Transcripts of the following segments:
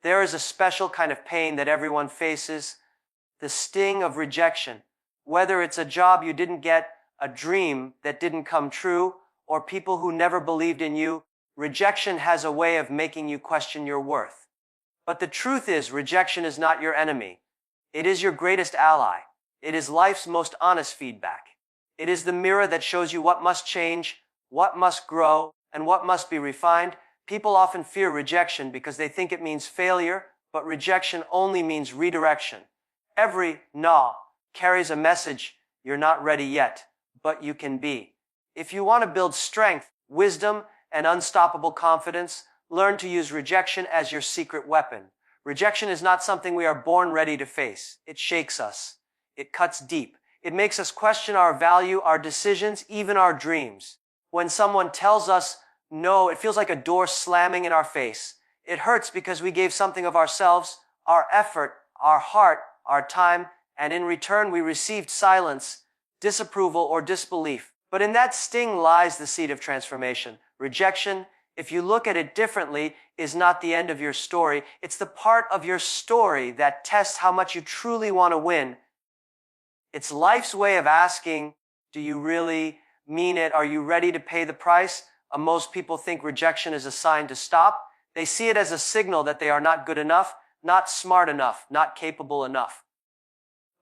There is a special kind of pain that everyone faces, the sting of rejection. Whether it's a job you didn't get, a dream that didn't come true, or people who never believed in you, rejection has a way of making you question your worth. But the truth is, rejection is not your enemy. It is your greatest ally. It is life's most honest feedback. It is the mirror that shows you what must change, what must grow, and what must be refined. People often fear rejection because they think it means failure, but rejection only means redirection. Every no carries a message: you're not ready yet, but you can be. If you want to build strength, wisdom, and unstoppable confidence, learn to use rejection as your secret weapon. Rejection is not something we are born ready to face. It shakes us. It cuts deep. It makes us question our value, our decisions, even our dreams. When someone tells us no, it feels like a door slamming in our face. It hurts because we gave something of ourselves, our effort, our heart, our time, and in return we received silence, disapproval, or disbelief. But in that sting lies the seed of transformation. Rejection, if you look at it differently, is not the end of your story. It's the part of your story that tests how much you truly want to win. It's life's way of asking, do you really mean it? Are you ready to pay the price? Most people think rejection is a sign to stop. They see it as a signal that they are not good enough, not smart enough, not capable enough.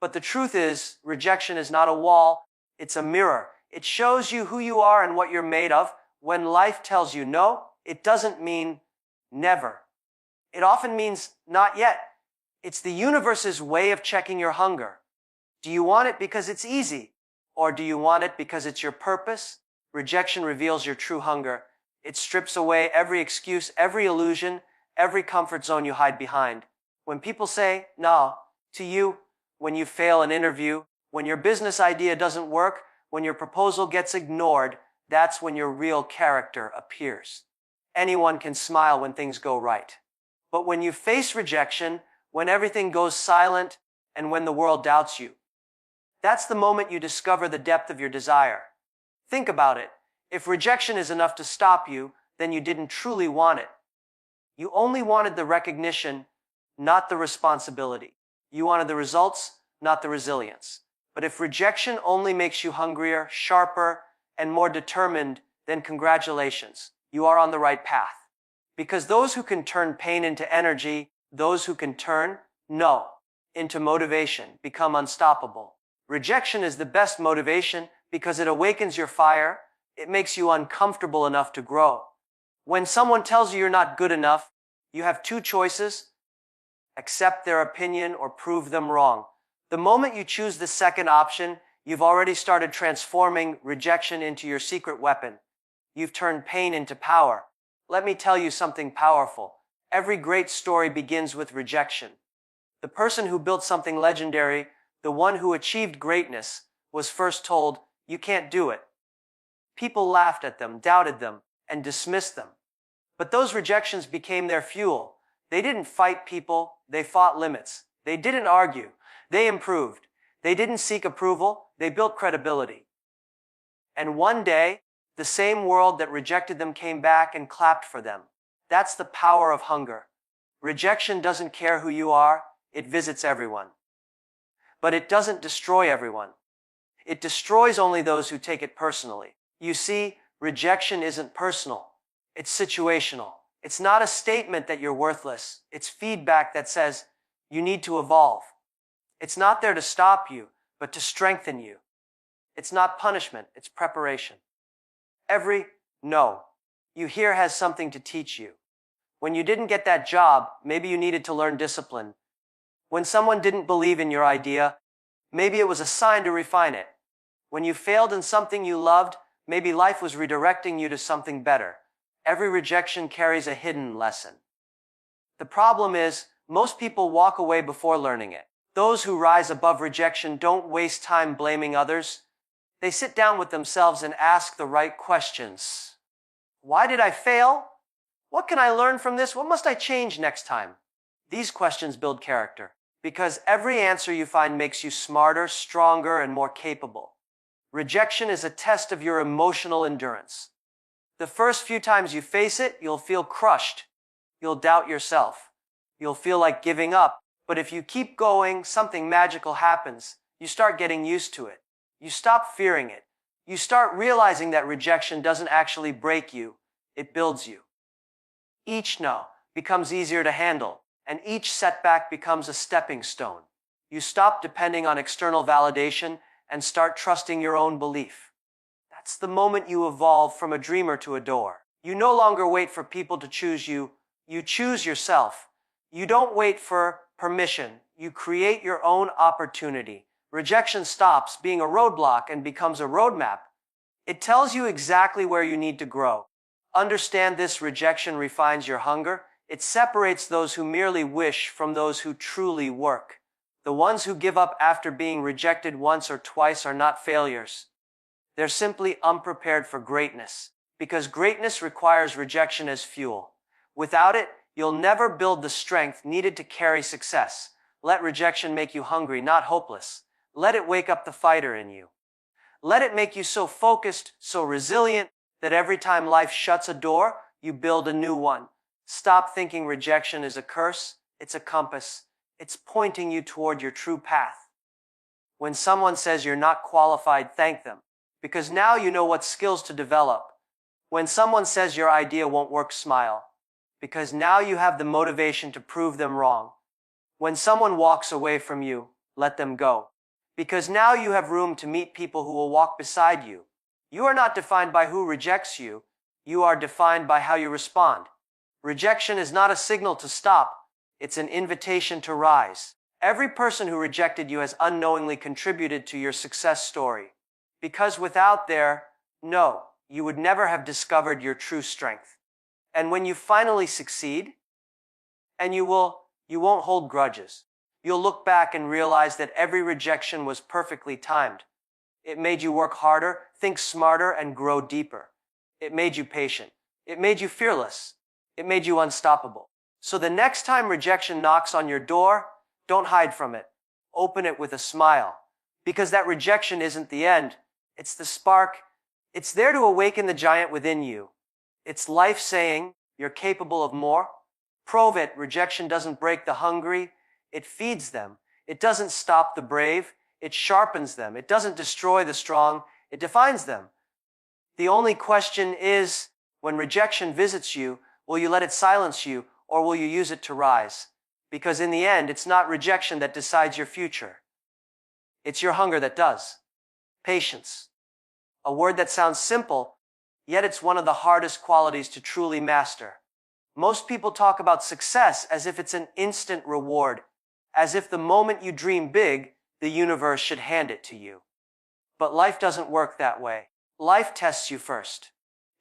But the truth is, rejection is not a wall, it's a mirror. It shows you who you are and what you're made of. When life tells you no, it doesn't mean never. It often means not yet. It's the universe's way of checking your hunger. Do you want it because it's easy? Or do you want it because it's your purpose? Rejection reveals your true hunger. It strips away every excuse, every illusion, every comfort zone you hide behind. When people say no to you, when you fail an interview, when your business idea doesn't work, when your proposal gets ignored, that's when your real character appears. Anyone can smile when things go right. But when you face rejection, when everything goes silent, and when the world doubts you, that's the moment you discover the depth of your desire. Think about it. If rejection is enough to stop you, then you didn't truly want it. You only wanted the recognition, not the responsibility. You wanted the results, not the resilience. But if rejection only makes you hungrier, sharper, and more determined, then congratulations, you are on the right path. Because those who can turn pain into energy, those who can turn no into motivation, become unstoppable. Rejection is the best motivation because it awakens your fire. It makes you uncomfortable enough to grow. When someone tells you you're not good enough, you have two choices: accept their opinion or prove them wrong. The moment you choose the second option, you've already started transforming rejection into your secret weapon. You've turned pain into power. Let me tell you something powerful. Every great story begins with rejection. The person who built something legendary, the one who achieved greatness, was first told, "You can't do it." People laughed at them, doubted them, and dismissed them. But those rejections became their fuel. They didn't fight people, they fought limits. They didn't argue, they improved. They didn't seek approval, they built credibility. And one day, the same world that rejected them came back and clapped for them. That's the power of hunger. Rejection doesn't care who you are, it visits everyone. But it doesn't destroy everyone. It destroys only those who take it personally. You see, rejection isn't personal. It's situational. It's not a statement that you're worthless. It's feedback that says you need to evolve. It's not there to stop you, but to strengthen you. It's not punishment, it's preparation. Every no you hear has something to teach you. When you didn't get that job, maybe you needed to learn discipline. When someone didn't believe in your idea, maybe it was a sign to refine it. When you failed in something you loved, maybe life was redirecting you to something better. Every rejection carries a hidden lesson. The problem is, most people walk away before learning it. Those who rise above rejection don't waste time blaming others. They sit down with themselves and ask the right questions. Why did I fail? What can I learn from this? What must I change next time? These questions build character, because every answer you find makes you smarter, stronger, and more capable. Rejection is a test of your emotional endurance. The first few times you face it, you'll feel crushed. You'll doubt yourself. You'll feel like giving up, but if you keep going, something magical happens. You start getting used to it. You stop fearing it. You start realizing that rejection doesn't actually break you, it builds you. Each no becomes easier to handle, and each setback becomes a stepping stone. You stop depending on external validation and start trusting your own belief. That's the moment you evolve from a dreamer to a doer. You no longer wait for people to choose you, you choose yourself. You don't wait for permission, you create your own opportunity. Rejection stops being a roadblock and becomes a roadmap. It tells you exactly where you need to grow. Understand this: rejection refines your hunger. It separates those who merely wish from those who truly work. The ones who give up after being rejected once or twice are not failures. They're simply unprepared for greatness, because greatness requires rejection as fuel. Without it, you'll never build the strength needed to carry success. Let rejection make you hungry, not hopeless. Let it wake up the fighter in you. Let it make you so focused, so resilient, that every time life shuts a door, you build a new one. Stop thinking rejection is a curse. It's a compass. It's pointing you toward your true path. When someone says you're not qualified, thank them, because now you know what skills to develop. When someone says your idea won't work, smile, because now you have the motivation to prove them wrong. When someone walks away from you, let them go, because now you have room to meet people who will walk beside you. You are not defined by who rejects you. You are defined by how you respond. Rejection is not a signal to stop. It's an invitation to rise. Every person who rejected you has unknowingly contributed to your success story. Because without their no, you would never have discovered your true strength. And when you finally succeed, and you won't hold grudges. You'll look back and realize that every rejection was perfectly timed. It made you work harder, think smarter, and grow deeper. It made you patient. It made you fearless. It made you unstoppable. So the next time rejection knocks on your door, don't hide from it. Open it with a smile. Because that rejection isn't the end. It's the spark. It's there to awaken the giant within you. It's life saying, you're capable of more. Prove it. Rejection doesn't break the hungry. It feeds them. It doesn't stop the brave. It sharpens them. It doesn't destroy the strong. It defines them. The only question is, when rejection visits you, will you let it silence you, or will you use it to rise? Because in the end, it's not rejection that decides your future. It's your hunger that does. Patience. A word that sounds simple, yet it's one of the hardest qualities to truly master. Most people talk about success as if it's an instant reward, as if the moment you dream big, the universe should hand it to you. But life doesn't work that way. Life tests you first.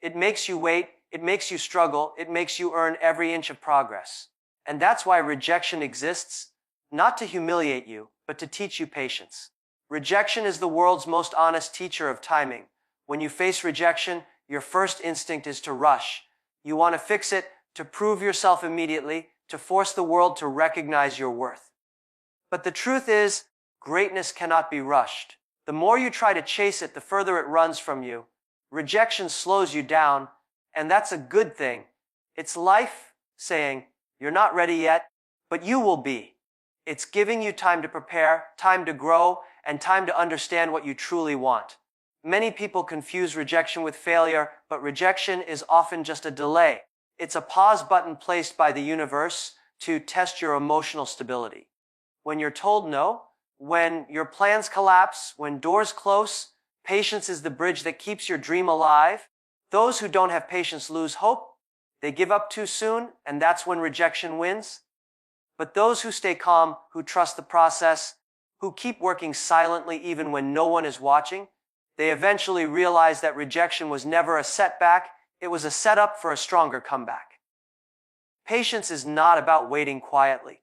It makes you wait, it makes you struggle, it makes you earn every inch of progress. And that's why rejection exists, not to humiliate you, but to teach you patience. Rejection is the world's most honest teacher of timing. When you face rejection, your first instinct is to rush. You want to fix it, to prove yourself immediately, to force the world to recognize your worth. But the truth is, greatness cannot be rushed. The more you try to chase it, the further it runs from you. Rejection slows you down, and that's a good thing. It's life saying, you're not ready yet, but you will be. It's giving you time to prepare, time to grow, and time to understand what you truly want. Many people confuse rejection with failure, but rejection is often just a delay. It's a pause button placed by the universe to test your emotional stability. When you're told no, when your plans collapse, when doors close, patience is the bridge that keeps your dream alive. Those who don't have patience lose hope. They give up too soon, and that's when rejection wins. But those who stay calm, who trust the process, who keep working silently even when no one is watching, they eventually realize that rejection was never a setback, it was a setup for a stronger comeback. Patience is not about waiting quietly.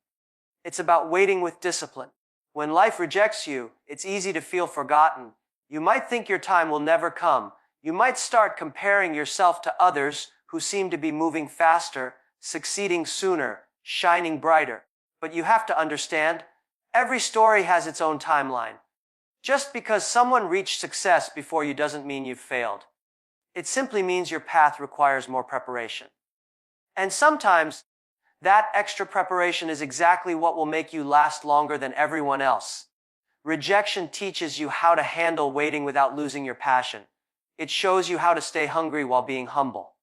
It's about waiting with discipline. When life rejects you, it's easy to feel forgotten. You might think your time will never come. You might start comparing yourself to others who seem to be moving faster, succeeding sooner, shining brighter. But you have to understand, every story has its own timeline. Just because someone reached success before you doesn't mean you've failed. It simply means your path requires more preparation. And sometimes, That extra preparation is exactly what will make you last longer than everyone else. Rejection teaches you how to handle waiting without losing your passion. It shows you how to stay hungry while being humble.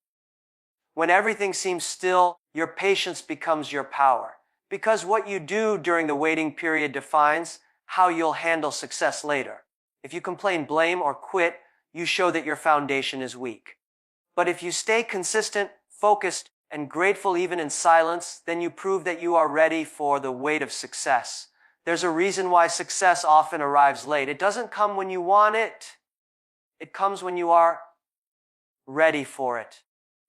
When everything seems still, your patience becomes your power. Because what you do during the waiting period defines how you'll handle success later. If you complain, blame, or quit, you show that your foundation is weak. But if you stay consistent, focused, and grateful even in silence, then you prove that you are ready for the weight of success. There's a reason why success often arrives late. It doesn't come when you want it. It comes when you are ready for it.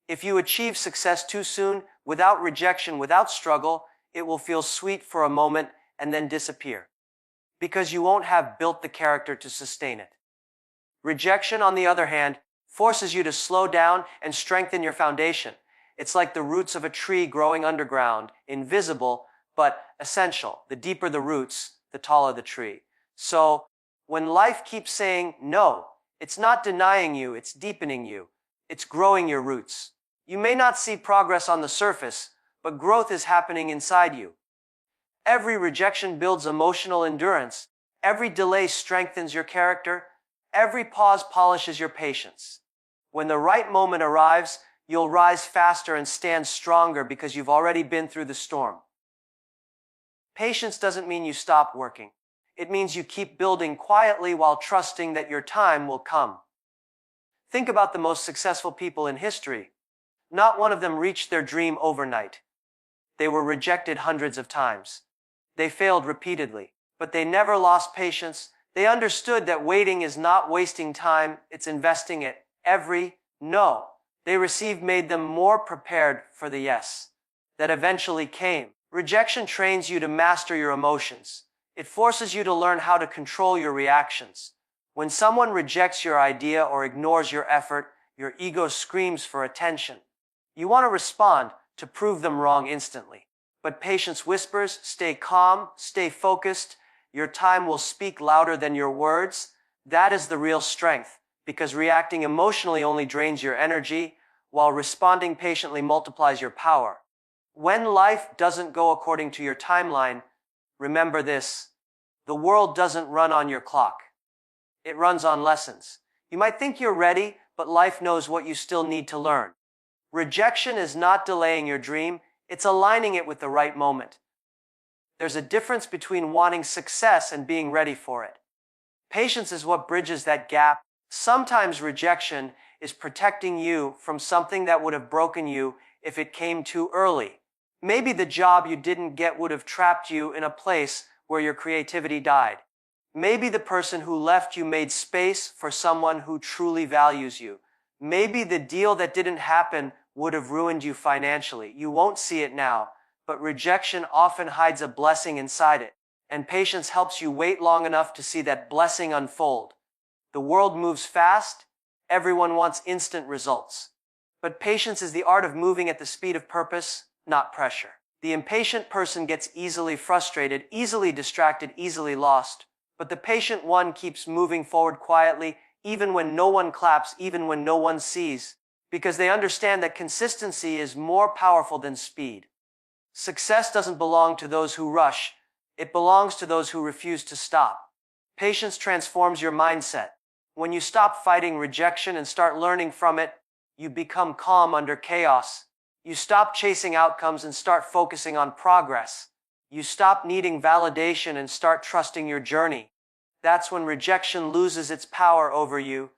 If you achieve success too soon, without rejection, without struggle, it will feel sweet for a moment and then disappear. Because you won't have built the character to sustain it. Rejection, on the other hand, forces you to slow down and strengthen your foundation. It's like the roots of a tree growing underground, invisible, but essential. The deeper the roots, the taller the tree. So, when life keeps saying no, it's not denying you, it's deepening you. It's growing your roots. You may not see progress on the surface, but growth is happening inside you. Every rejection builds emotional endurance. Every delay strengthens your character. Every pause polishes your patience. When the right moment arrives, you'll rise faster and stand stronger because you've already been through the storm. Patience doesn't mean you stop working. It means you keep building quietly while trusting that your time will come. Think about the most successful people in history. Not one of them reached their dream overnight. They were rejected hundreds of times. They failed repeatedly, but they never lost patience. They understood that waiting is not wasting time, it's investing it. Every no they received made them more prepared for the yes that eventually came. Rejection trains you to master your emotions. It forces you to learn how to control your reactions. When someone rejects your idea or ignores your effort, your ego screams for attention. You want to respond to prove them wrong instantly. But patience whispers, stay calm, stay focused. Your time will speak louder than your words. That is the real strength, because reacting emotionally only drains your energy, while responding patiently multiplies your power. When life doesn't go according to your timeline, remember this: the world doesn't run on your clock. It runs on lessons. You might think you're ready, but life knows what you still need to learn. Rejection is not delaying your dream, it's aligning it with the right moment. There's a difference between wanting success and being ready for it. Patience is what bridges that gap. Sometimes rejection is protecting you from something that would have broken you if it came too early. Maybe the job you didn't get would have trapped you in a place where your creativity died. Maybe the person who left you made space for someone who truly values you. Maybe the deal that didn't happen would have ruined you financially. You won't see it now, but rejection often hides a blessing inside it, and patience helps you wait long enough to see that blessing unfold. The world moves fast. Everyone wants instant results. But patience is the art of moving at the speed of purpose, not pressure. The impatient person gets easily frustrated, easily distracted, easily lost. But the patient one keeps moving forward quietly, even when no one claps, even when no one sees, because they understand that consistency is more powerful than speed. Success doesn't belong to those who rush. It belongs to those who refuse to stop. Patience transforms your mindset. When you stop fighting rejection and start learning from it, you become calm under chaos. You stop chasing outcomes and start focusing on progress. You stop needing validation and start trusting your journey. That's when rejection loses its power over you.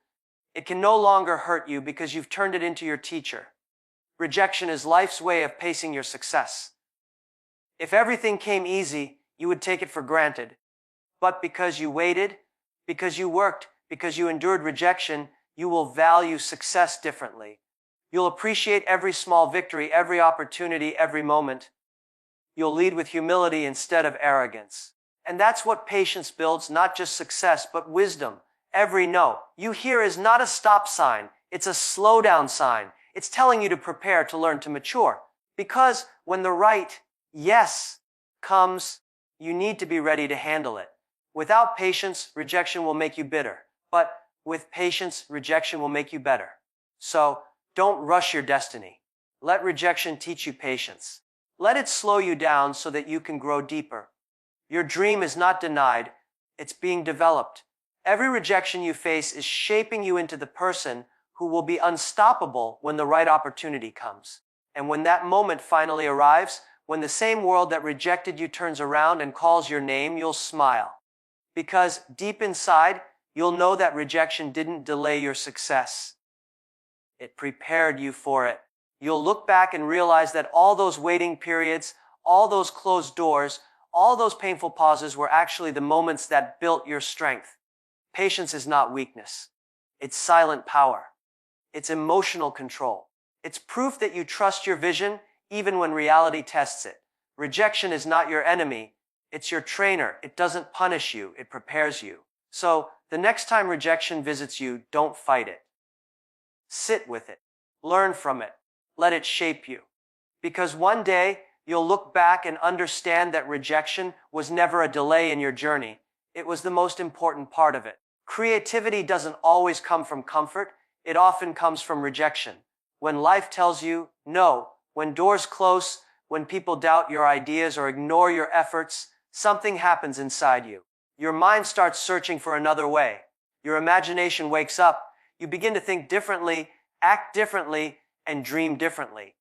It can no longer hurt you because you've turned it into your teacher. Rejection is life's way of pacing your success. If everything came easy, you would take it for granted. But because you waited, because you worked, because you endured rejection, you will value success differently. You'll appreciate every small victory, every opportunity, every moment. You'll lead with humility instead of arrogance. And that's what patience builds, not just success, but wisdom. Every no you hear is not a stop sign, it's a slow down sign. It's telling you to prepare, to learn, to mature. Because when the right yes comes, you need to be ready to handle it. Without patience, rejection will make you bitter. But with patience, rejection will make you better. So, don't rush your destiny. Let rejection teach you patience. Let it slow you down so that you can grow deeper. Your dream is not denied, it's being developed. Every rejection you face is shaping you into the person who will be unstoppable when the right opportunity comes. And when that moment finally arrives, when the same world that rejected you turns around and calls your name, you'll smile. Because deep inside, you'll know that rejection didn't delay your success. It prepared you for it. You'll look back and realize that all those waiting periods, all those closed doors, all those painful pauses were actually the moments that built your strength. Patience is not weakness. It's silent power. It's emotional control. It's proof that you trust your vision even when reality tests it. Rejection is not your enemy. It's your trainer. It doesn't punish you. It prepares you. So, the next time rejection visits you, don't fight it. Sit with it. Learn from it. Let it shape you. Because one day, you'll look back and understand that rejection was never a delay in your journey. It was the most important part of it. Creativity doesn't always come from comfort. It often comes from rejection. When life tells you no, when doors close, when people doubt your ideas or ignore your efforts, something happens inside you. Your mind starts searching for another way. Your imagination wakes up. You begin to think differently, act differently, and dream differently.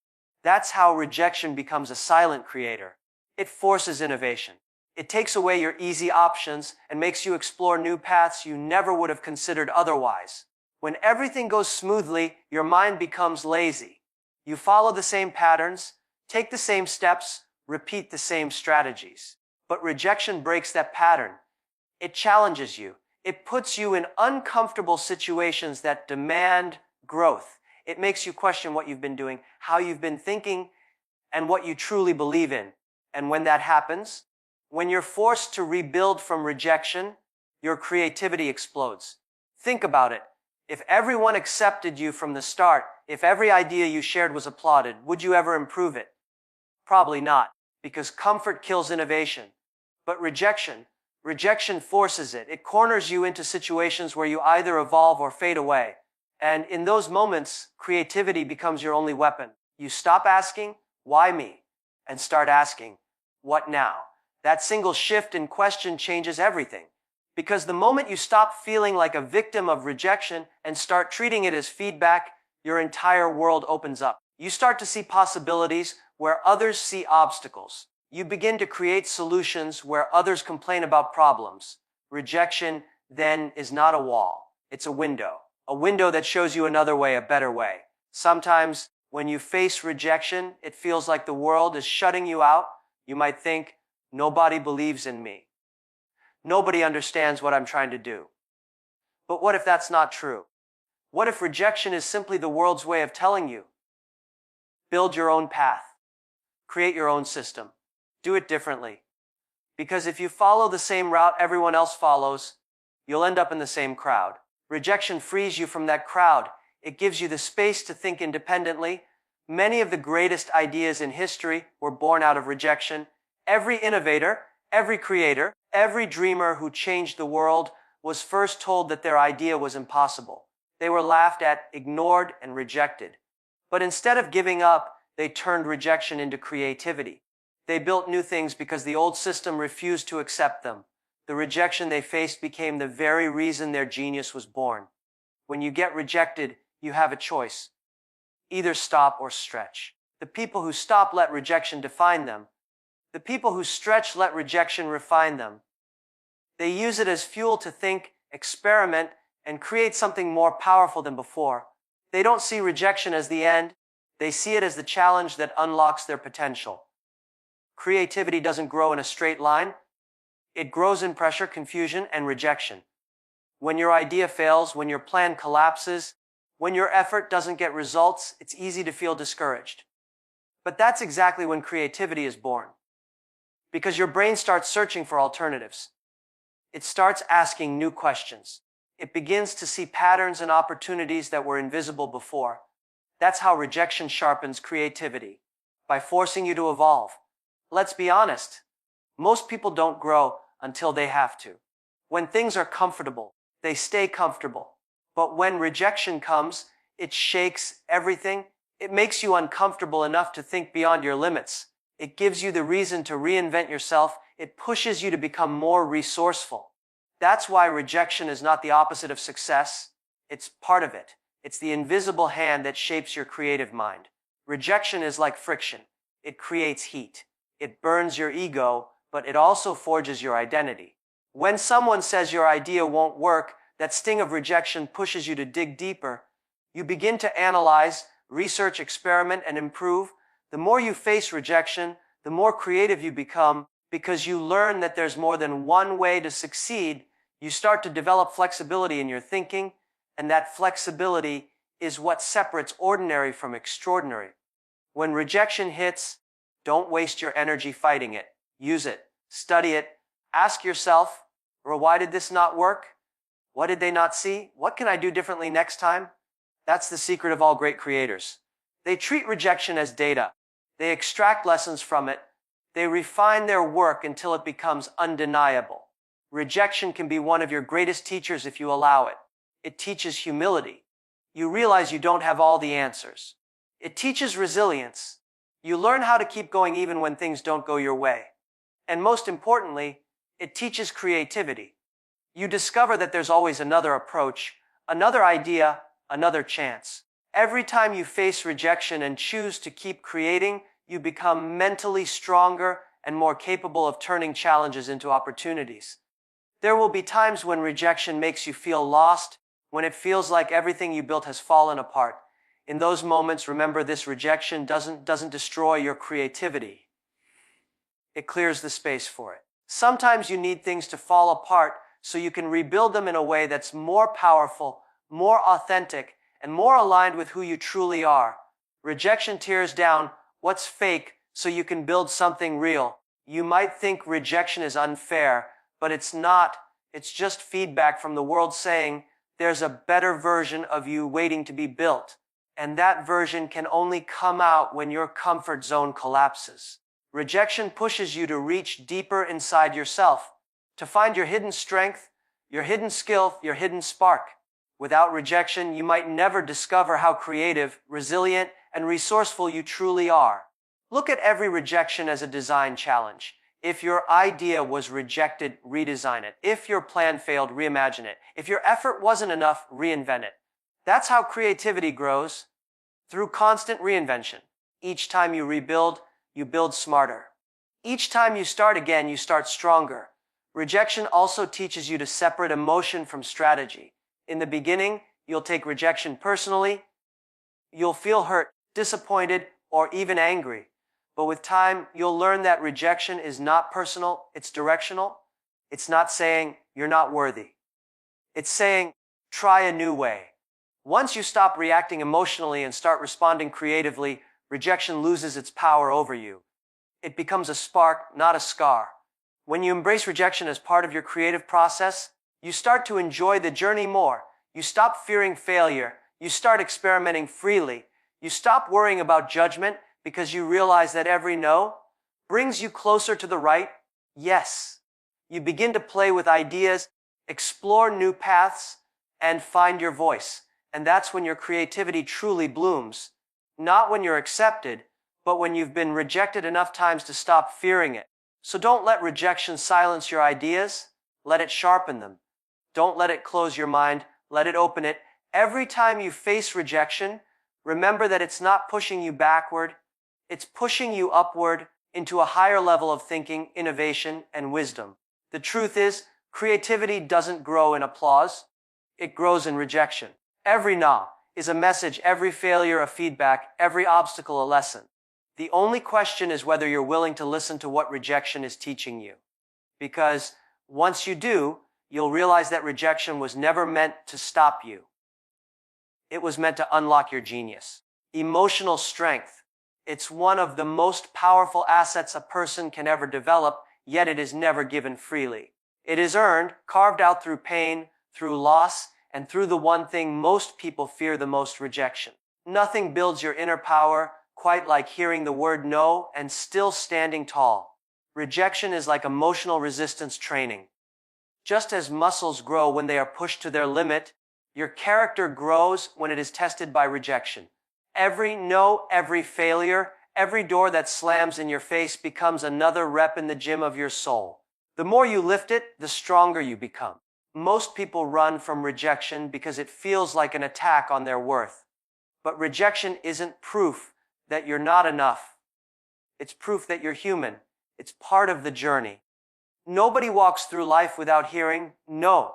That's how rejection becomes a silent creator. It forces innovation. It takes away your easy options and makes you explore new paths you never would have considered otherwise. When everything goes smoothly, your mind becomes lazy. You follow the same patterns, take the same steps, repeat the same strategies. But rejection breaks that pattern. It challenges you. It puts you in uncomfortable situations that demand growth. It makes you question what you've been doing, how you've been thinking, and what you truly believe in. And when that happens, when you're forced to rebuild from rejection, your creativity explodes. Think about it. If everyone accepted you from the start, if every idea you shared was applauded, would you ever improve it? Probably not, because comfort kills innovation. But rejection forces it. It corners you into situations where you either evolve or fade away. And in those moments, creativity becomes your only weapon. You stop asking, why me? And start asking, what now? That single shift in question changes everything. Because the moment you stop feeling like a victim of rejection and start treating it as feedback, your entire world opens up. You start to see possibilities where others see obstacles. You begin to create solutions where others complain about problems. Rejection, then, is not a wall. It's a window. A window that shows you another way, a better way. Sometimes, when you face rejection, it feels like the world is shutting you out. You might think, nobody believes in me. Nobody understands what I'm trying to do. But what if that's not true? What if rejection is simply the world's way of telling you? Build your own path. Create your own system. Do it differently. Because if you follow the same route everyone else follows, you'll end up in the same crowd. Rejection frees you from that crowd. It gives you the space to think independently. Many of the greatest ideas in history were born out of rejection. Every innovator, every creator, every dreamer who changed the world was first told that their idea was impossible. They were laughed at, ignored, and rejected. But instead of giving up, they turned rejection into creativity. They built new things because the old system refused to accept them. The rejection they faced became the very reason their genius was born. When you get rejected, you have a choice. Either stop or stretch. The people who stop let rejection define them. The people who stretch let rejection refine them. They use it as fuel to think, experiment, and create something more powerful than before. They don't see rejection as the end. They see it as the challenge that unlocks their potential. Creativity doesn't grow in a straight line. It grows in pressure, confusion, and rejection. When your idea fails, when your plan collapses, when your effort doesn't get results, it's easy to feel discouraged. But that's exactly when creativity is born. Because your brain starts searching for alternatives. It starts asking new questions. It begins to see patterns and opportunities that were invisible before. That's how rejection sharpens creativity, by forcing you to evolve. Let's be honest. Most people don't grow until they have to. When things are comfortable, they stay comfortable. But when rejection comes, it shakes everything. It makes you uncomfortable enough to think beyond your limits. It gives you the reason to reinvent yourself. It pushes you to become more resourceful. That's why rejection is not the opposite of success. It's part of it. It's the invisible hand that shapes your creative mind. Rejection is like friction. It creates heat. It burns your ego, but it also forges your identity. When someone says your idea won't work, that sting of rejection pushes you to dig deeper. You begin to analyze, research, experiment, and improve. The more you face rejection, the more creative you become, because you learn that there's more than one way to succeed. You start to develop flexibility in your thinking, and that flexibility is what separates ordinary from extraordinary. When rejection hits, don't waste your energy fighting it. Use it. Study it. Ask yourself, well, why did this not work? What did they not see? What can I do differently next time? That's the secret of all great creators. They treat rejection as data. They extract lessons from it. They refine their work until it becomes undeniable. Rejection can be one of your greatest teachers if you allow it. It teaches humility. You realize you don't have all the answers. It teaches resilience. You learn how to keep going even when things don't go your way. And most importantly, it teaches creativity. You discover that there's always another approach, another idea, another chance. Every time you face rejection and choose to keep creating, you become mentally stronger and more capable of turning challenges into opportunities. There will be times when rejection makes you feel lost, when it feels like everything you built has fallen apart. In those moments, remember this: rejection doesn't destroy your creativity. It clears the space for it. Sometimes you need things to fall apart so you can rebuild them in a way that's more powerful, more authentic, and more aligned with who you truly are. Rejection tears down what's fake so you can build something real. You might think rejection is unfair, but it's not. It's just feedback from the world saying there's a better version of you waiting to be built. And that version can only come out when your comfort zone collapses. Rejection pushes you to reach deeper inside yourself, to find your hidden strength, your hidden skill, your hidden spark. Without rejection, you might never discover how creative, resilient, and resourceful you truly are. Look at every rejection as a design challenge. If your idea was rejected, redesign it. If your plan failed, reimagine it. If your effort wasn't enough, reinvent it. That's how creativity grows, through constant reinvention. Each time you rebuild, you build smarter. Each time you start again, you start stronger. Rejection also teaches you to separate emotion from strategy. In the beginning, you'll take rejection personally. You'll feel hurt, disappointed, or even angry. But with time, you'll learn that rejection is not personal, it's directional. It's not saying you're not worthy. It's saying, try a new way. Once you stop reacting emotionally and start responding creatively, rejection loses its power over you. It becomes a spark, not a scar. When you embrace rejection as part of your creative process, you start to enjoy the journey more. You stop fearing failure. You start experimenting freely. You stop worrying about judgment because you realize that every no brings you closer to the right yes. You begin to play with ideas, explore new paths, and find your voice. And that's when your creativity truly blooms. Not when you're accepted, but when you've been rejected enough times to stop fearing it. So don't let rejection silence your ideas. Let it sharpen them. Don't let it close your mind. Let it open it. Every time you face rejection, remember that it's not pushing you backward. It's pushing you upward into a higher level of thinking, innovation, and wisdom. The truth is, creativity doesn't grow in applause. It grows in rejection. Every no is a message, every failure a feedback, every obstacle a lesson. The only question is whether you're willing to listen to what rejection is teaching you. Because once you do, you'll realize that rejection was never meant to stop you. It was meant to unlock your genius. Emotional strength. It's one of the most powerful assets a person can ever develop, yet it is never given freely. It is earned, carved out through pain, through loss, and through the one thing most people fear the most: rejection. Nothing builds your inner power quite like hearing the word no and still standing tall. Rejection is like emotional resistance training. Just as muscles grow when they are pushed to their limit, your character grows when it is tested by rejection. Every no, every failure, Every door that slams in your face becomes another rep in the gym of your soul. The more you lift it, the stronger you become. Most people run from rejection because it feels like an attack on their worth. But rejection isn't proof that you're not enough. It's proof that you're human. It's part of the journey. Nobody walks through life without hearing no.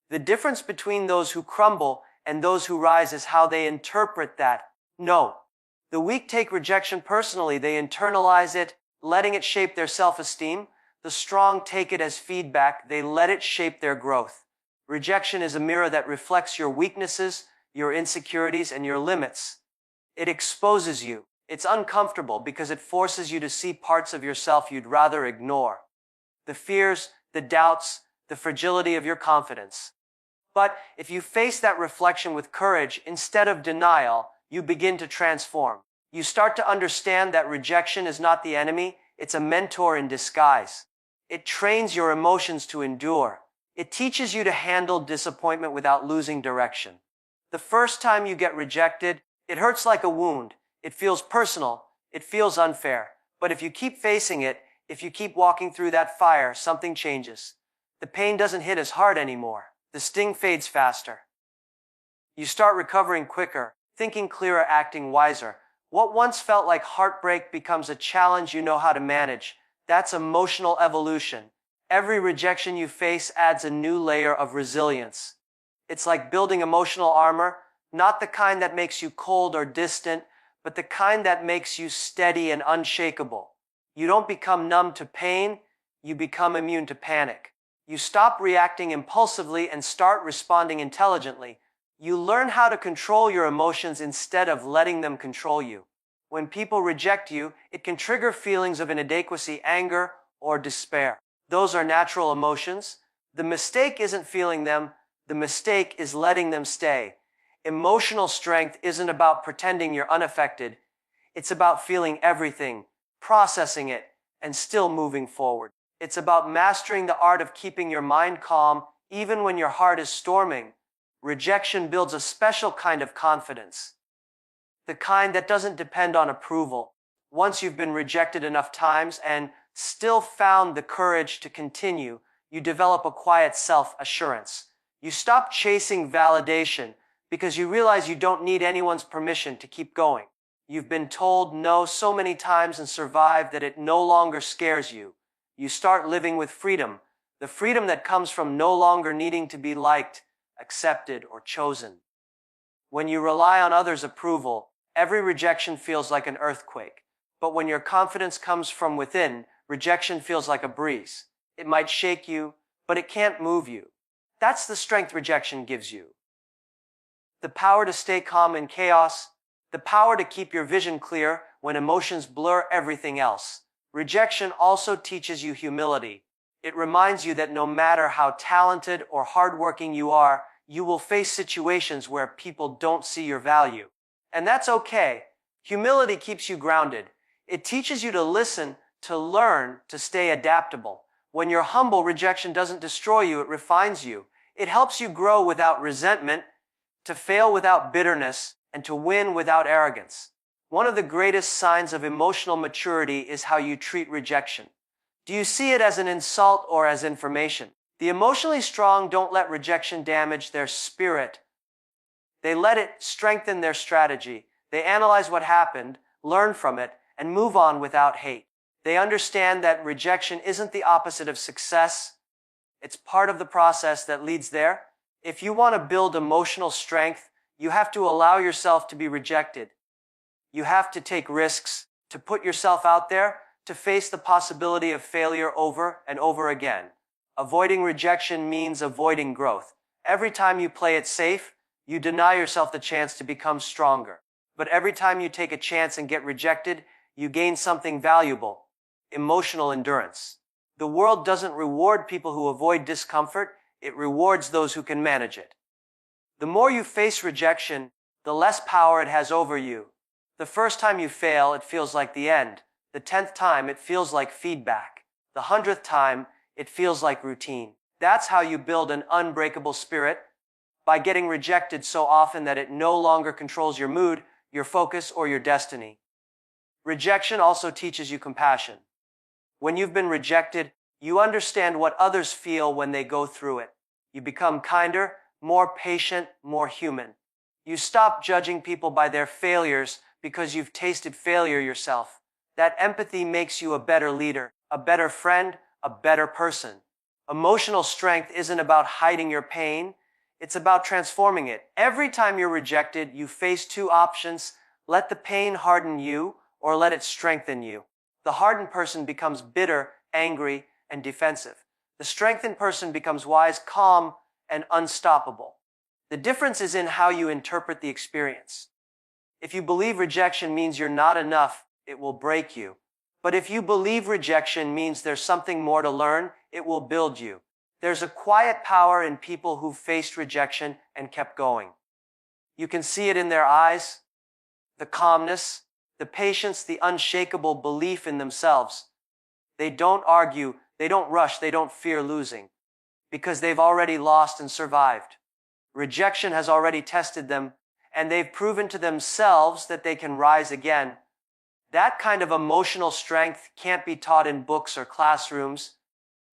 The difference between those who crumble and those who rise is how they interpret that no. The weak take rejection personally. They internalize it, letting it shape their self-esteem. The strong take it as feedback. They let it shape their growth. Rejection is a mirror that reflects your weaknesses, your insecurities, and your limits. It exposes you. It's uncomfortable because it forces you to see parts of yourself you'd rather ignore. The fears, the doubts, the fragility of your confidence. But if you face that reflection with courage instead of denial, you begin to transform. You start to understand that rejection is not the enemy, it's a mentor in disguise. It trains your emotions to endure. It teaches you to handle disappointment without losing direction. The first time you get rejected, it hurts like a wound. It feels personal. It feels unfair. But if you keep facing it, if you keep walking through that fire, something changes. The pain doesn't hit as hard anymore. The sting fades faster. You start recovering quicker, thinking clearer, acting wiser. What once felt like heartbreak becomes a challenge you know how to manage. That's emotional evolution. Every rejection you face adds a new layer of resilience. It's like building emotional armor, not the kind that makes you cold or distant, but the kind that makes you steady and unshakable. You don't become numb to pain, you become immune to panic. You stop reacting impulsively and start responding intelligently. You learn how to control your emotions instead of letting them control you. When people reject you, it can trigger feelings of inadequacy, anger, or despair. Those are natural emotions. The mistake isn't feeling them, the mistake is letting them stay. Emotional strength isn't about pretending you're unaffected. It's about feeling everything, processing it, and still moving forward. It's about mastering the art of keeping your mind calm even when your heart is storming. Rejection builds a special kind of confidence. The kind that doesn't depend on approval. Once you've been rejected enough times and still found the courage to continue, you develop a quiet self-assurance. You stop chasing validation because you realize you don't need anyone's permission to keep going. You've been told no so many times and survived that it no longer scares you. You start living with freedom, the freedom that comes from no longer needing to be liked, accepted, or chosen. When you rely on others' approval, every rejection feels like an earthquake. But when your confidence comes from within, rejection feels like a breeze. It might shake you, but it can't move you. That's the strength rejection gives you. The power to stay calm in chaos, the power to keep your vision clear when emotions blur everything else. Rejection also teaches you humility. It reminds you that no matter how talented or hardworking you are, you will face situations where people don't see your value. And that's okay. Humility keeps you grounded. It teaches you to listen, to learn, to stay adaptable. When you're humble, rejection doesn't destroy you, it refines you. It helps you grow without resentment, to fail without bitterness, and to win without arrogance. One of the greatest signs of emotional maturity is how you treat rejection. Do you see it as an insult or as information? The emotionally strong don't let rejection damage their spirit. They let it strengthen their strategy. They analyze what happened, learn from it, and move on without hate. They understand that rejection isn't the opposite of success. It's part of the process that leads there. If you want to build emotional strength, you have to allow yourself to be rejected. You have to take risks, to put yourself out there, to face the possibility of failure over and over again. Avoiding rejection means avoiding growth. Every time you play it safe, you deny yourself the chance to become stronger. But every time you take a chance and get rejected, you gain something valuable: emotional endurance. The world doesn't reward people who avoid discomfort, it rewards those who can manage it. The more you face rejection, the less power it has over you. The first time you fail, it feels like the end. The 10th time, it feels like feedback. The 100th time, it feels like routine. That's how you build an unbreakable spirit, by getting rejected so often that it no longer controls your mood, your focus, or your destiny. Rejection also teaches you compassion. When you've been rejected, you understand what others feel when they go through it. You become kinder, more patient, more human. You stop judging people by their failures because you've tasted failure yourself. That empathy makes you a better leader, a better friend, a better person. Emotional strength isn't about hiding your pain, it's about transforming it. Every time you're rejected, you face two options: let the pain harden you, or let it strengthen you. The hardened person becomes bitter, angry, and defensive. The strengthened person becomes wise, calm, and unstoppable. The difference is in how you interpret the experience. If you believe rejection means you're not enough, it will break you. But if you believe rejection means there's something more to learn, it will build you. There's a quiet power in people who faced rejection and kept going. You can see it in their eyes, the calmness, the patience, the unshakable belief in themselves. They don't argue, they don't rush, they don't fear losing, because they've already lost and survived. Rejection has already tested them, and they've proven to themselves that they can rise again. That kind of emotional strength can't be taught in books or classrooms.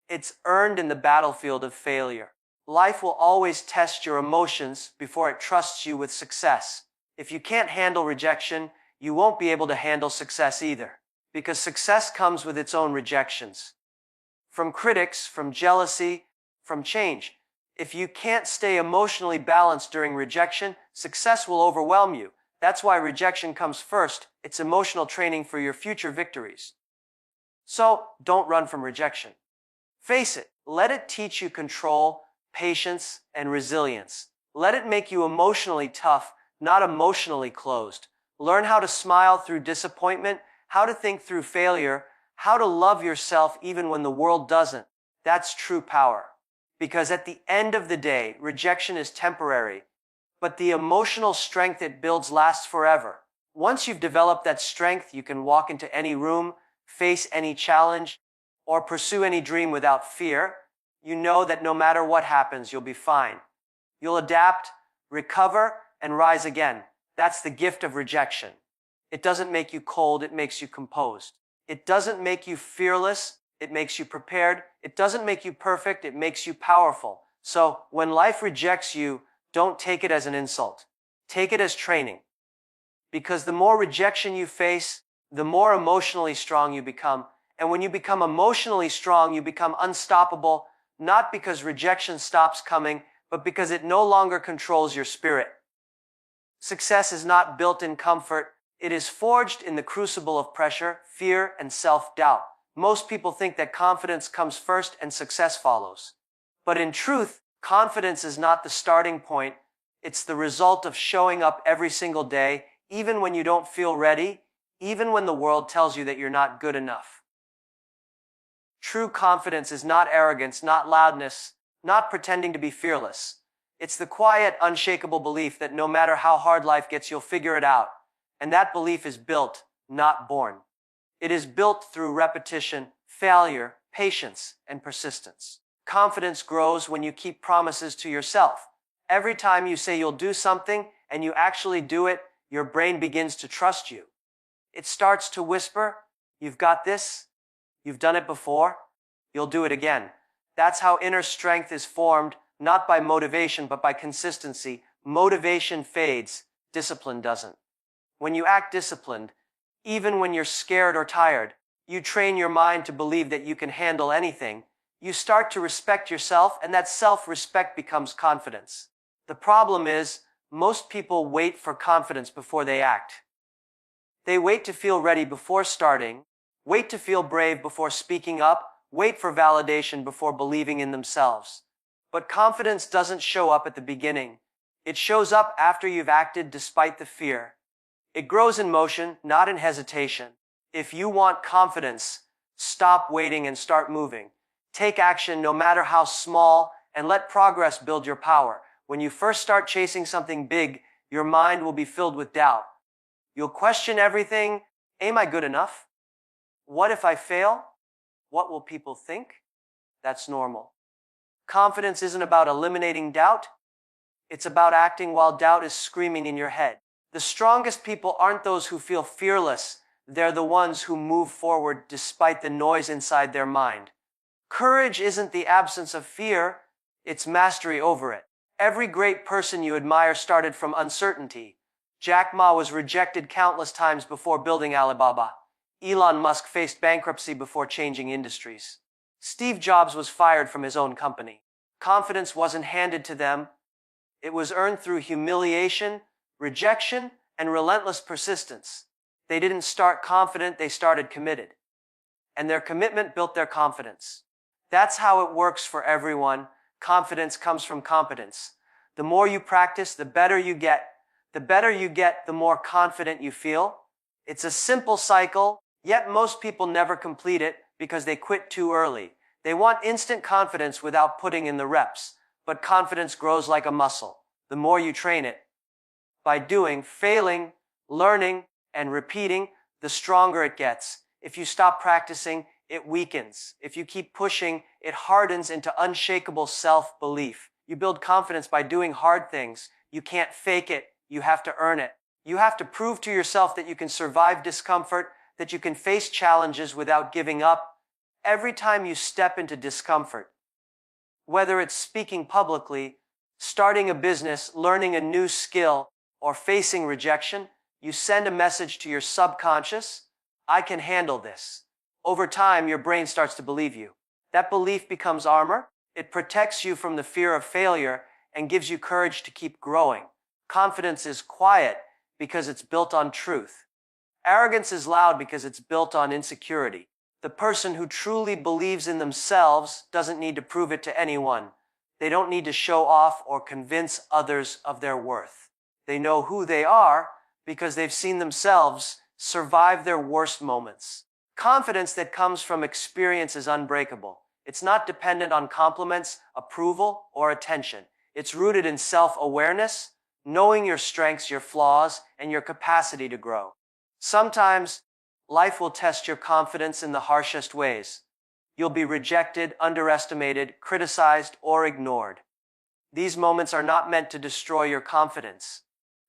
It's earned in the battlefield of failure. Life will always test your emotions before it trusts you with success. If you can't handle rejection, you won't be able to handle success either, because success comes with its own rejections. From critics, from jealousy, from change. If you can't stay emotionally balanced during rejection, success will overwhelm you. That's why rejection comes first. It's emotional training for your future victories. So, don't run from rejection. Face it. Let it teach you control, patience, and resilience. Let it make you emotionally tough, not emotionally closed. Learn how to smile through disappointment, how to think through failure, how to love yourself even when the world doesn't. That's true power. Because at the end of the day, rejection is temporary, but the emotional strength it builds lasts forever. Once you've developed that strength, you can walk into any room, face any challenge, or pursue any dream without fear. You know that no matter what happens, you'll be fine. You'll adapt, recover, and rise again. That's the gift of rejection. It doesn't make you cold, it makes you composed. It doesn't make you fearless, it makes you prepared. It doesn't make you perfect, it makes you powerful. So, when life rejects you, don't take it as an insult. Take it as training. Because the more rejection you face, the more emotionally strong you become. And when you become emotionally strong, you become unstoppable, not because rejection stops coming, but because it no longer controls your spirit. Success is not built in comfort. It is forged in the crucible of pressure, fear, and self-doubt. Most people think that confidence comes first and success follows. But in truth, confidence is not the starting point. It's the result of showing up every single day, even when you don't feel ready, even when the world tells you that you're not good enough. True confidence is not arrogance, not loudness, not pretending to be fearless. It's the quiet, unshakable belief that no matter how hard life gets, you'll figure it out. And that belief is built, not born. It is built through repetition, failure, patience, and persistence. Confidence grows when you keep promises to yourself. Every time you say you'll do something and you actually do it, your brain begins to trust you. It starts to whisper, "You've got this. You've done it before. You'll do it again." That's how inner strength is formed, not by motivation, but by consistency. Motivation fades, discipline doesn't. When you act disciplined, even when you're scared or tired, you train your mind to believe that you can handle anything. You start to respect yourself, and that self-respect becomes confidence. The problem is, most people wait for confidence before they act. They wait to feel ready before starting, wait to feel brave before speaking up, wait for validation before believing in themselves. But confidence doesn't show up at the beginning. It shows up after you've acted despite the fear. It grows in motion, not in hesitation. If you want confidence, stop waiting and start moving. Take action no matter how small, and let progress build your power. When you first start chasing something big, your mind will be filled with doubt. You'll question everything. Am I good enough? What if I fail? What will people think? That's normal. Confidence isn't about eliminating doubt. It's about acting while doubt is screaming in your head. The strongest people aren't those who feel fearless. They're the ones who move forward despite the noise inside their mind. Courage isn't the absence of fear, it's mastery over it. Every great person you admire started from uncertainty. Jack Ma was rejected countless times before building Alibaba. Elon Musk faced bankruptcy before changing industries. Steve Jobs was fired from his own company. Confidence wasn't handed to them. It was earned through humiliation, rejection, and relentless persistence. They didn't start confident, they started committed. And their commitment built their confidence. That's how it works for everyone. Confidence comes from competence. The more you practice, the better you get. The better you get, the more confident you feel. It's a simple cycle, yet most people never complete it because they quit too early. They want instant confidence without putting in the reps. But confidence grows like a muscle. The more you train it, by doing, failing, learning, and repeating, the stronger it gets. If you stop practicing, it weakens. If you keep pushing, it hardens into unshakable self-belief. You build confidence by doing hard things. You can't fake it. You have to earn it. You have to prove to yourself that you can survive discomfort, that you can face challenges without giving up. Every time you step into discomfort, whether it's speaking publicly, starting a business, learning a new skill, or facing rejection, you send a message to your subconscious, I can handle this. Over time, your brain starts to believe you. That belief becomes armor. It protects you from the fear of failure and gives you courage to keep growing. Confidence is quiet because it's built on truth. Arrogance is loud because it's built on insecurity. The person who truly believes in themselves doesn't need to prove it to anyone. They don't need to show off or convince others of their worth. They know who they are because they've seen themselves survive their worst moments. Confidence that comes from experience is unbreakable. It's not dependent on compliments, approval, or attention. It's rooted in self-awareness, knowing your strengths, your flaws, and your capacity to grow. Sometimes, life will test your confidence in the harshest ways. You'll be rejected, underestimated, criticized, or ignored. These moments are not meant to destroy your confidence.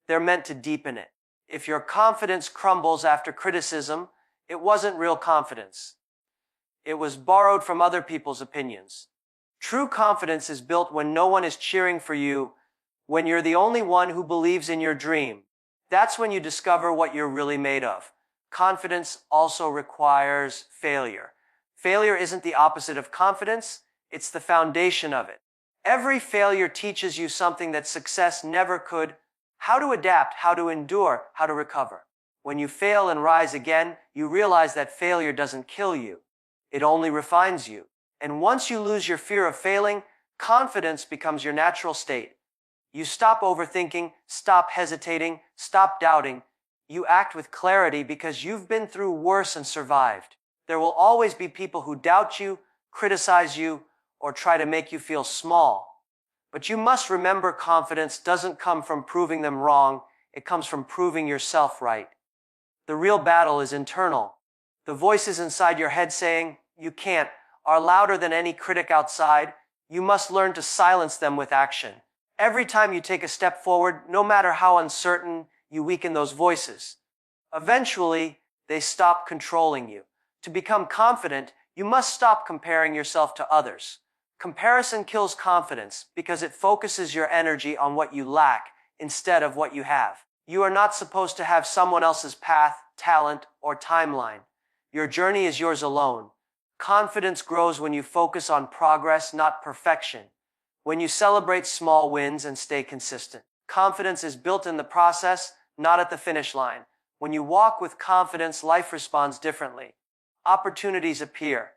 They're meant to deepen it. If your confidence crumbles after criticism, it wasn't real confidence. It was borrowed from other people's opinions. True confidence is built when no one is cheering for you, when you're the only one who believes in your dream. That's when you discover what you're really made of. Confidence also requires failure. Failure isn't the opposite of confidence, it's the foundation of it. Every failure teaches you something that success never could: how to adapt, how to endure, how to recover. When you fail and rise again, you realize that failure doesn't kill you. It only refines you. And once you lose your fear of failing, confidence becomes your natural state. You stop overthinking, stop hesitating, stop doubting. You act with clarity because you've been through worse and survived. There will always be people who doubt you, criticize you, or try to make you feel small. But you must remember, confidence doesn't come from proving them wrong. It comes from proving yourself right. The real battle is internal. The voices inside your head saying, "You can't," are louder than any critic outside. You must learn to silence them with action. Every time you take a step forward, no matter how uncertain, you weaken those voices. Eventually, they stop controlling you. To become confident, you must stop comparing yourself to others. Comparison kills confidence because it focuses your energy on what you lack instead of what you have. You are not supposed to have someone else's path, talent, or timeline. Your journey is yours alone. Confidence grows when you focus on progress, not perfection. When you celebrate small wins and stay consistent. Confidence is built in the process, not at the finish line. When you walk with confidence, life responds differently. Opportunities appear.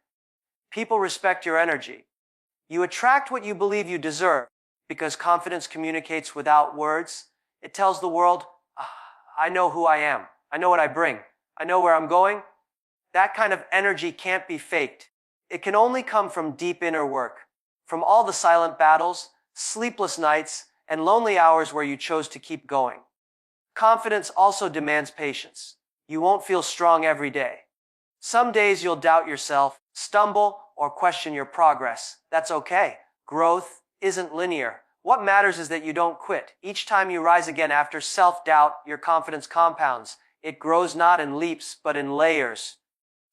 People respect your energy. You attract what you believe you deserve because confidence communicates without words. It tells the world, I know who I am. I know what I bring. I know where I'm going. That kind of energy can't be faked. It can only come from deep inner work, from all the silent battles, sleepless nights, and lonely hours where you chose to keep going. Confidence also demands patience. You won't feel strong every day. Some days you'll doubt yourself, stumble, or question your progress. That's okay. Growth isn't linear. What matters is that you don't quit. Each time you rise again after self-doubt, your confidence compounds. It grows not in leaps, but in layers.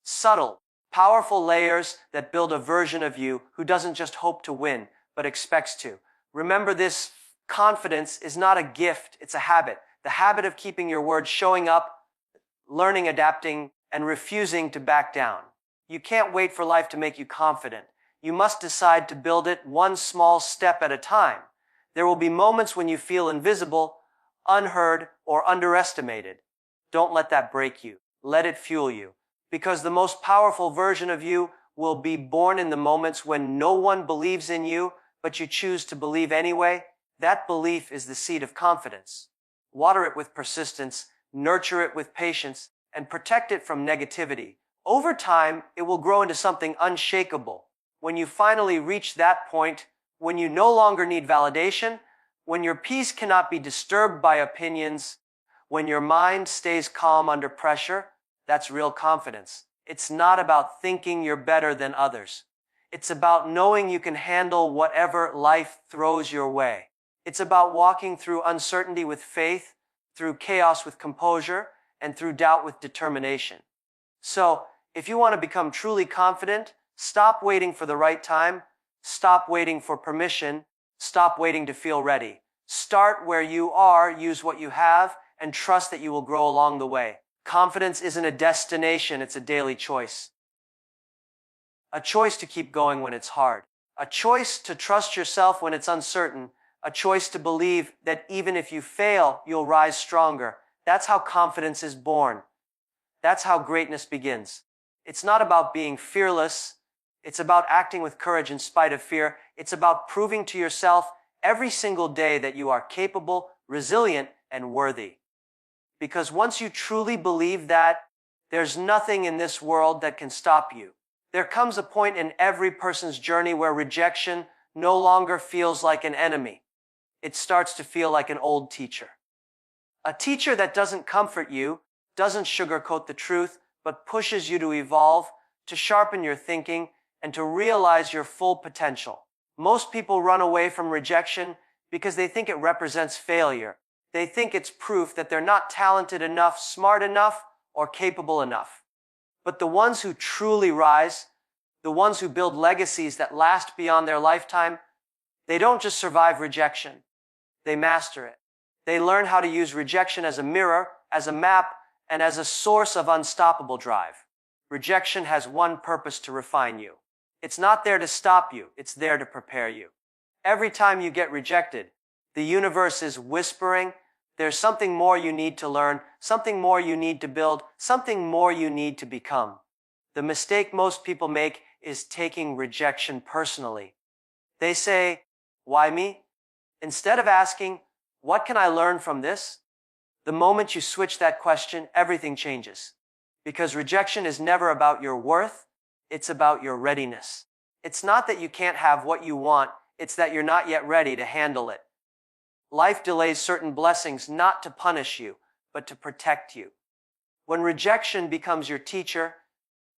Subtle, powerful layers that build a version of you who doesn't just hope to win, but expects to. Remember this, confidence is not a gift, it's a habit. The habit of keeping your word, showing up, learning, adapting, and refusing to back down. You can't wait for life to make you confident. You must decide to build it one small step at a time. There will be moments when you feel invisible, unheard, or underestimated. Don't let that break you. Let it fuel you. Because the most powerful version of you will be born in the moments when no one believes in you, but you choose to believe anyway. That belief is the seed of confidence. Water it with persistence, nurture it with patience, and protect it from negativity. Over time, it will grow into something unshakable. When you finally reach that point, when you no longer need validation, when your peace cannot be disturbed by opinions, when your mind stays calm under pressure, that's real confidence. It's not about thinking you're better than others. It's about knowing you can handle whatever life throws your way. It's about walking through uncertainty with faith, through chaos with composure, and through doubt with determination. So, if you want to become truly confident, stop waiting for the right time, stop waiting for permission, stop waiting to feel ready. Start where you are, use what you have, and trust that you will grow along the way. Confidence isn't a destination, it's a daily choice. A choice to keep going when it's hard. A choice to trust yourself when it's uncertain. A choice to believe that even if you fail, you'll rise stronger. That's how confidence is born. That's how greatness begins. It's not about being fearless. It's about acting with courage in spite of fear. It's about proving to yourself every single day that you are capable, resilient, and worthy. Because once you truly believe that, there's nothing in this world that can stop you. There comes a point in every person's journey where rejection no longer feels like an enemy. It starts to feel like an old teacher. A teacher that doesn't comfort you, doesn't sugarcoat the truth, but pushes you to evolve, to sharpen your thinking, and to realize your full potential. Most people run away from rejection because they think it represents failure. They think it's proof that they're not talented enough, smart enough, or capable enough. But the ones who truly rise, the ones who build legacies that last beyond their lifetime, they don't just survive rejection. They master it. They learn how to use rejection as a mirror, as a map, and as a source of unstoppable drive. Rejection has one purpose: to refine you. It's not there to stop you, it's there to prepare you. Every time you get rejected, the universe is whispering, there's something more you need to learn, something more you need to build, something more you need to become. The mistake most people make is taking rejection personally. They say, "Why me?" Instead of asking, "What can I learn from this?" The moment you switch that question, everything changes. Because rejection is never about your worth, it's about your readiness. It's not that you can't have what you want, it's that you're not yet ready to handle it. Life delays certain blessings not to punish you, but to protect you. When rejection becomes your teacher,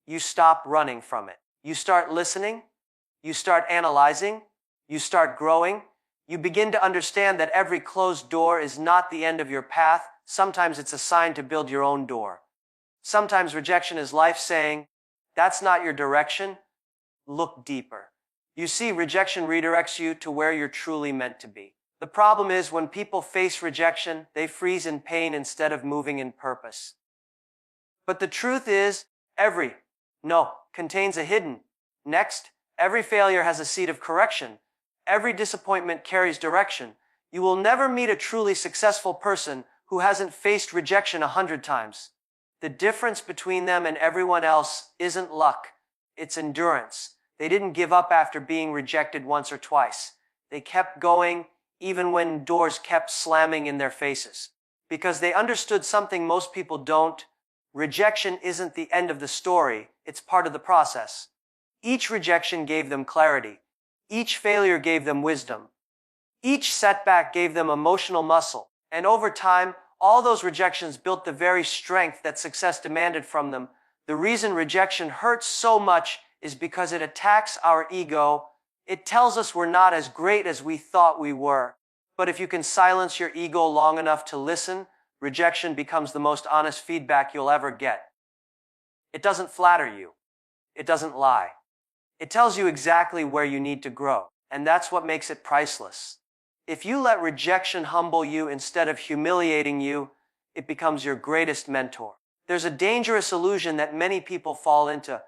you stop running from it. You start listening, you start analyzing, you start growing. You begin to understand that every closed door is not the end of your path. Sometimes it's a sign to build your own door. Sometimes rejection is life saying, "That's not your direction. Look deeper." You see, rejection redirects you to where you're truly meant to be. The problem is when people face rejection, they freeze in pain instead of moving in purpose. But the truth is, every no contains a hidden next. Every failure has a seed of correction. Every disappointment carries direction. You will never meet a truly successful person who hasn't faced rejection 100 times. The difference between them and everyone else isn't luck, it's endurance. They didn't give up after being rejected once or twice. They kept going even when doors kept slamming in their faces. Because they understood something most people don't. Rejection isn't the end of the story, it's part of the process. Each rejection gave them clarity. Each failure gave them wisdom. Each setback gave them emotional muscle. And over time, all those rejections built the very strength that success demanded from them. The reason rejection hurts so much is because it attacks our ego. It tells us we're not as great as we thought we were. But if you can silence your ego long enough to listen, rejection becomes the most honest feedback you'll ever get. It doesn't flatter you. It doesn't lie. It tells you exactly where you need to grow, and that's what makes it priceless. If you let rejection humble you instead of humiliating you, it becomes your greatest mentor. There's a dangerous illusion that many people fall into.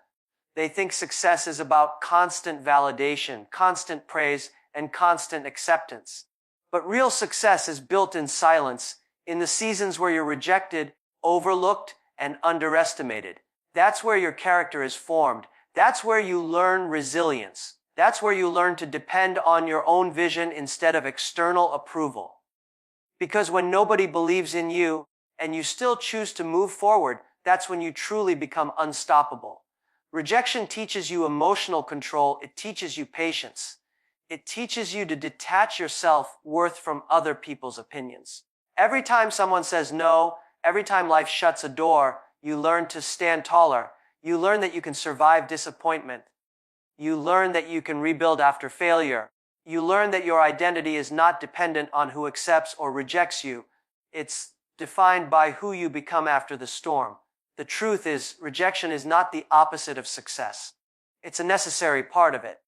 They think success is about constant validation, constant praise, and constant acceptance. But real success is built in silence, in the seasons where you're rejected, overlooked, and underestimated. That's where your character is formed. That's where you learn resilience. That's where you learn to depend on your own vision instead of external approval. Because when nobody believes in you and you still choose to move forward, that's when you truly become unstoppable. Rejection teaches you emotional control. It teaches you patience. It teaches you to detach your self-worth from other people's opinions. Every time someone says no, every time life shuts a door, you learn to stand taller. You learn that you can survive disappointment. You learn that you can rebuild after failure. You learn that your identity is not dependent on who accepts or rejects you. It's defined by who you become after the storm. The truth is, rejection is not the opposite of success. It's a necessary part of it.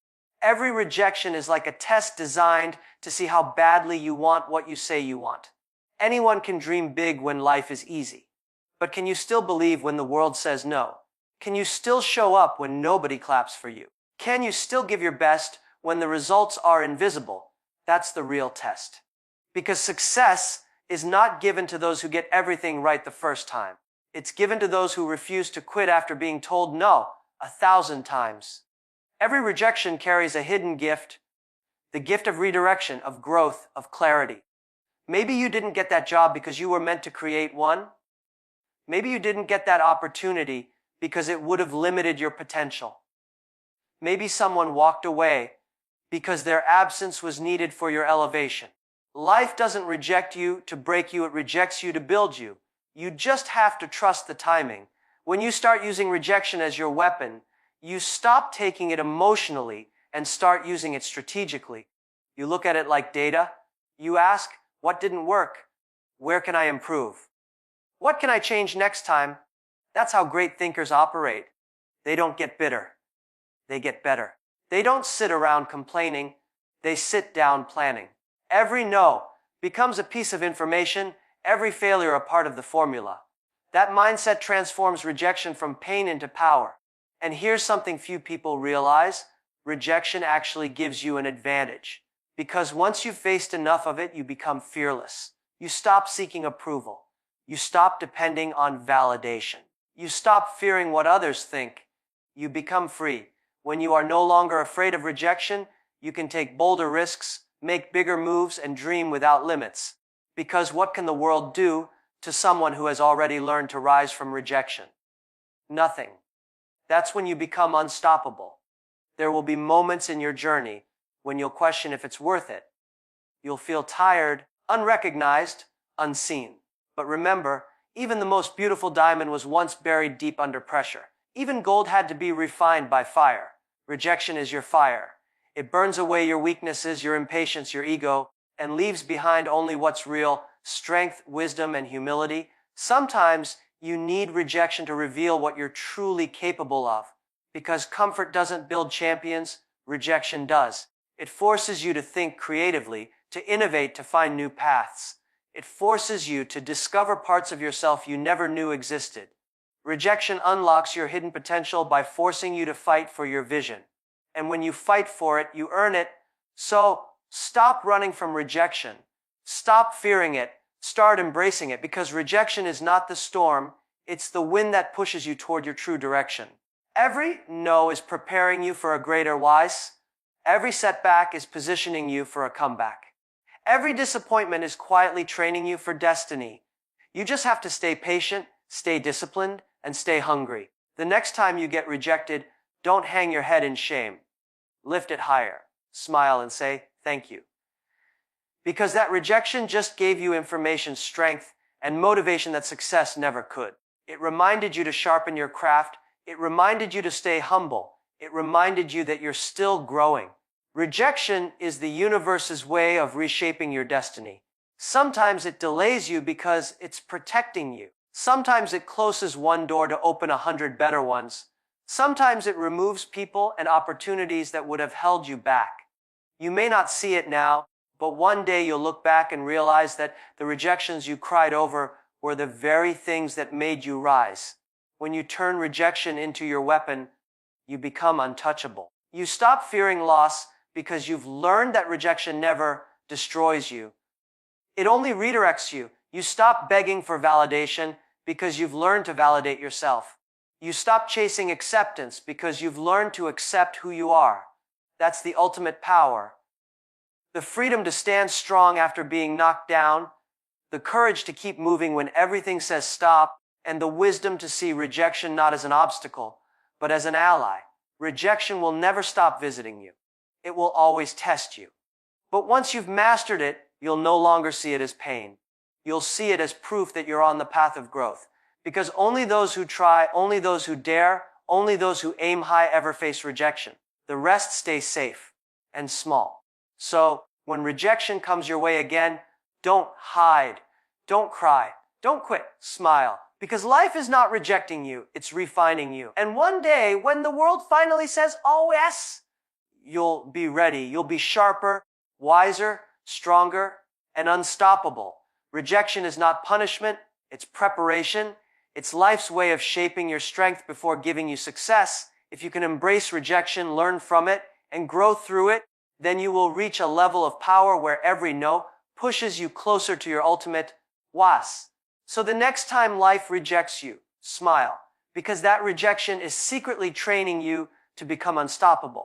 Every rejection is like a test designed to see how badly you want what you say you want. Anyone can dream big when life is easy. But can you still believe when the world says no? Can you still show up when nobody claps for you? Can you still give your best when the results are invisible? That's the real test. Because success is not given to those who get everything right the first time. It's given to those who refuse to quit after being told no 1,000 times. Every rejection carries a hidden gift, the gift of redirection, of growth, of clarity. Maybe you didn't get that job because you were meant to create one. Maybe you didn't get that opportunity because it would have limited your potential. Maybe someone walked away because their absence was needed for your elevation. Life doesn't reject you to break you, it rejects you to build you. You just have to trust the timing. When you start using rejection as your weapon, you stop taking it emotionally and start using it strategically. You look at it like data. You ask, what didn't work? Where can I improve? What can I change next time? That's how great thinkers operate. They don't get bitter. They get better. They don't sit around complaining. They sit down planning. Every no becomes a piece of information, every failure a part of the formula. That mindset transforms rejection from pain into power. And here's something few people realize. Rejection actually gives you an advantage. Because once you've faced enough of it, you become fearless. You stop seeking approval. You stop depending on validation. You stop fearing what others think. You become free. When you are no longer afraid of rejection, you can take bolder risks, make bigger moves, and dream without limits. Because what can the world do to someone who has already learned to rise from rejection? Nothing. That's when you become unstoppable. There will be moments in your journey when you'll question if it's worth it. You'll feel tired, unrecognized, unseen. But remember, even the most beautiful diamond was once buried deep under pressure. Even gold had to be refined by fire. Rejection is your fire. It burns away your weaknesses, your impatience, your ego, and leaves behind only what's real: strength, wisdom, and humility. Sometimes you need rejection to reveal what you're truly capable of. Because comfort doesn't build champions, rejection does. It forces you to think creatively, to innovate, to find new paths. It forces you to discover parts of yourself you never knew existed. Rejection unlocks your hidden potential by forcing you to fight for your vision. And when you fight for it, you earn it. So stop running from rejection. Stop fearing it. Start embracing it, because rejection is not the storm. It's the wind that pushes you toward your true direction. Every no is preparing you for a greater rise. Every setback is positioning you for a comeback. Every disappointment is quietly training you for destiny. You just have to stay patient, stay disciplined, and stay hungry. The next time you get rejected, don't hang your head in shame. Lift it higher. Smile and say, thank you. Because that rejection just gave you information, strength, and motivation that success never could. It reminded you to sharpen your craft. It reminded you to stay humble. It reminded you that you're still growing. Rejection is the universe's way of reshaping your destiny. Sometimes it delays you because it's protecting you. Sometimes it closes one door to open 100 better ones. Sometimes it removes people and opportunities that would have held you back. You may not see it now, but one day you'll look back and realize that the rejections you cried over were the very things that made you rise. When you turn rejection into your weapon, you become untouchable. You stop fearing loss because you've learned that rejection never destroys you. It only redirects you. You stop begging for validation because you've learned to validate yourself. You stop chasing acceptance because you've learned to accept who you are. That's the ultimate power. The freedom to stand strong after being knocked down, the courage to keep moving when everything says stop, and the wisdom to see rejection not as an obstacle, but as an ally. Rejection will never stop visiting you. It will always test you. But once you've mastered it, you'll no longer see it as pain. You'll see it as proof that you're on the path of growth. Because only those who try, only those who dare, only those who aim high ever face rejection. The rest stay safe and small. So, when rejection comes your way again, don't hide, don't cry, don't quit, smile. Because life is not rejecting you, it's refining you. And one day, when the world finally says, oh yes, you'll be ready. You'll be sharper, wiser, stronger, and unstoppable. Rejection is not punishment, it's preparation. It's life's way of shaping your strength before giving you success. If you can embrace rejection, learn from it, and grow through it, then you will reach a level of power where every no pushes you closer to your ultimate was. So the next time life rejects you, smile, because that rejection is secretly training you to become unstoppable.